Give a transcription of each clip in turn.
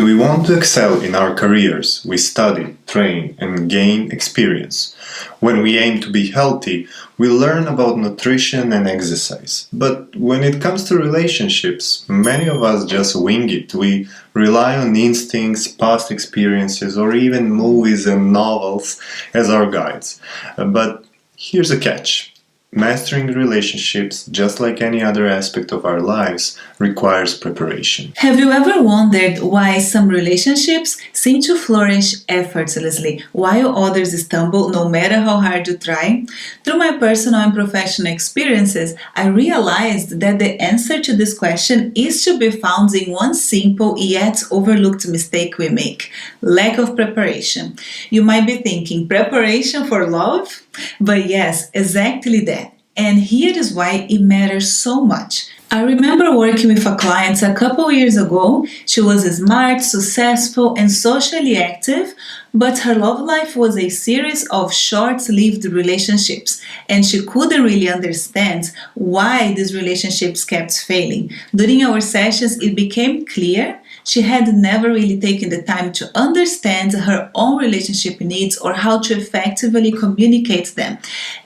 we want to excel in our careers, we study, train, and gain experience. When we aim to be healthy, we learn about nutrition and exercise. But when it comes to relationships, many of us just wing it. We rely on instincts, past experiences, or even movies and novels as our guides. But here's a catch. Mastering relationships, just like any other aspect of our lives, requires preparation. Have you ever wondered why some relationships seem to flourish effortlessly while others stumble no matter how hard you try? Through my personal and professional experiences, I realized that the answer to this question is to be found in one simple yet overlooked mistake we make: lack of preparation. You might be thinking, preparation for love? But yes, exactly that. And here is why it matters so much. I remember working with a client a couple years ago. She was smart, successful, and socially active, but her love life was a series of short-lived relationships, and she couldn't really understand why these relationships kept failing. During our sessions, it became clear she had never really taken the time to understand her own relationship needs or how to effectively communicate them.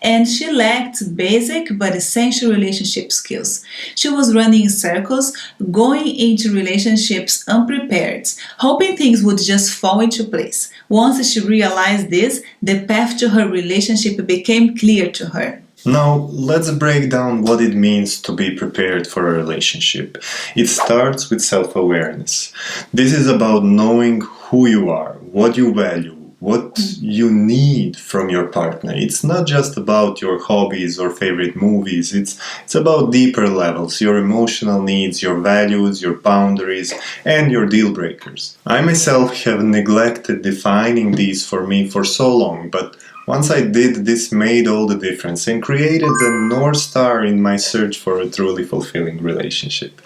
And she lacked basic but essential relationship skills. She was running in circles, going into relationships unprepared, hoping things would just fall into place. Once she realized this, the path to her relationship became clear to her. Now, let's break down what it means to be prepared for a relationship. It starts with self-awareness. This is about knowing who you are, what you value, what you need from your partner. It's not just about your hobbies or favorite movies. It's about deeper levels, your emotional needs, your values, your boundaries, and your deal breakers. I myself have neglected defining these for me for so long, but once I did, this made all the difference and created the North Star in my search for a truly fulfilling relationship.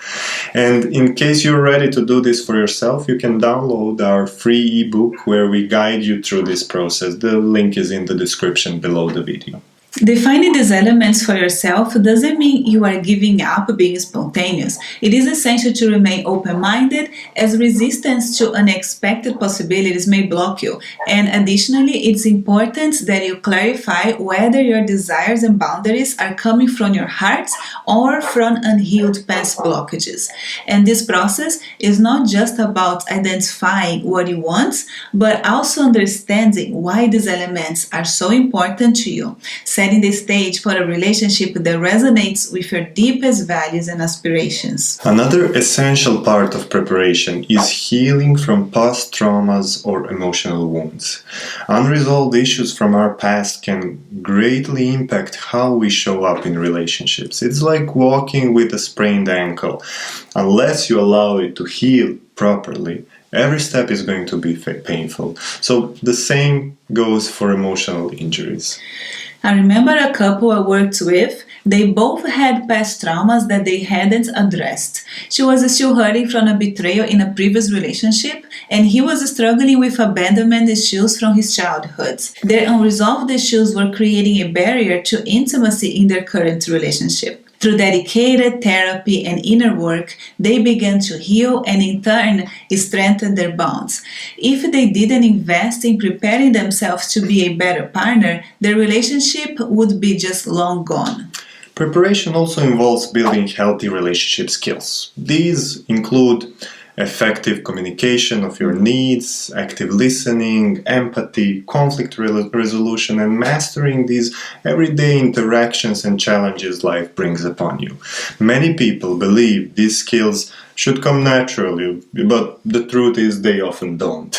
And in case you're ready to do this for yourself, you can download our free ebook where we guide you through this process. The link is in the description below the video. Defining these elements for yourself doesn't mean you are giving up being spontaneous. It is essential to remain open-minded, as resistance to unexpected possibilities may block you. And additionally, it's important that you clarify whether your desires and boundaries are coming from your heart or from unhealed past blockages. And this process is not just about identifying what you want, but also understanding why these elements are so important to you, setting the stage for a relationship that resonates with your deepest values and aspirations. Another essential part of preparation is healing from past traumas or emotional wounds. Unresolved issues from our past can greatly impact how we show up in relationships. It's like walking with a sprained ankle. Unless you allow it to heal properly, every step is going to be painful. So the same goes for emotional injuries. I remember a couple I worked with. They both had past traumas that they hadn't addressed. She was still hurting from a betrayal in a previous relationship, and he was struggling with abandonment issues from his childhood. Their unresolved issues were creating a barrier to intimacy in their current relationship. Through dedicated therapy and inner work, they began to heal and in turn strengthen their bonds. If they didn't invest in preparing themselves to be a better partner, their relationship would be just long gone. Preparation also involves building healthy relationship skills. These include effective communication of your needs, active listening, empathy, conflict resolution, and mastering these everyday interactions and challenges life brings upon you. Many people believe these skills should come naturally, but the truth is they often don't.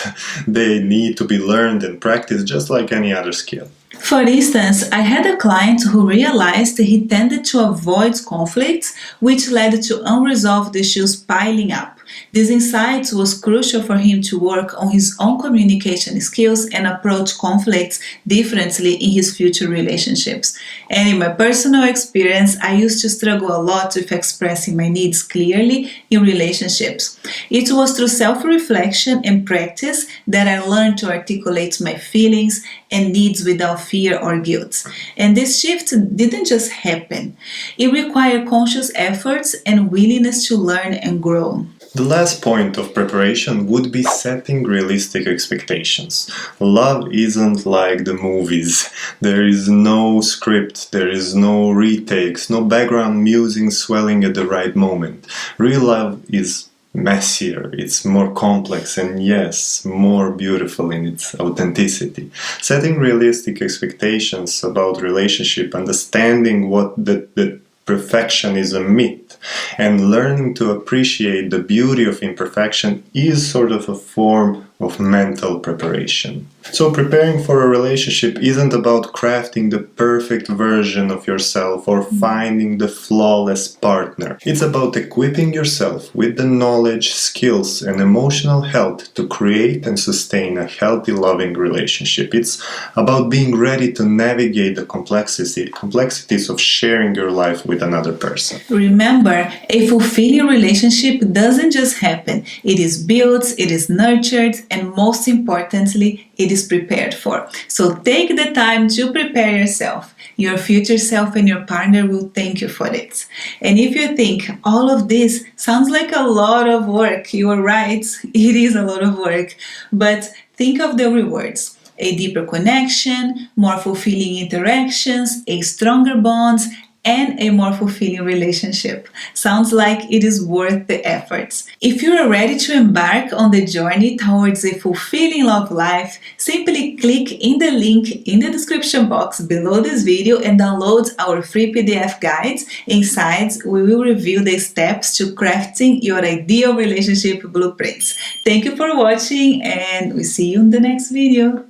They need to be learned and practiced just like any other skill. For instance, I had a client who realized he tended to avoid conflicts, which led to unresolved issues piling up. This insight was crucial for him to work on his own communication skills and approach conflicts differently in his future relationships. And in my personal experience, I used to struggle a lot with expressing my needs clearly in relationships. It was through self-reflection and practice that I learned to articulate my feelings and needs without fear or guilt. And this shift didn't just happen. It required conscious efforts and willingness to learn and grow. The last point of preparation would be setting realistic expectations. Love isn't like the movies. There is no script, there is no retakes, no background music swelling at the right moment. Real love is messier, it's more complex, and yes, more beautiful in its authenticity. Setting realistic expectations about relationship, understanding what the perfection is a myth, and learning to appreciate the beauty of imperfection is sort of a form of mental preparation. So preparing for a relationship isn't about crafting the perfect version of yourself or finding the flawless partner. It's about equipping yourself with the knowledge, skills, and emotional health to create and sustain a healthy, loving relationship. It's about being ready to navigate the complexities of sharing your life with another person. Remember, a fulfilling relationship doesn't just happen. It is built, it is nurtured, and most importantly, it is prepared for. So take the time to prepare yourself. Your future self and your partner will thank you for it. And if you think all of this sounds like a lot of work, you are right, it is a lot of work. But think of the rewards: a deeper connection, more fulfilling interactions, a stronger bond, and a more fulfilling relationship. Sounds like it is worth the efforts. If you are ready to embark on the journey towards a fulfilling love life, simply click in the link in the description box below this video and download our free PDF guides. Inside, we will review the steps to crafting your ideal relationship blueprints. Thank you for watching, and we see you in the next video.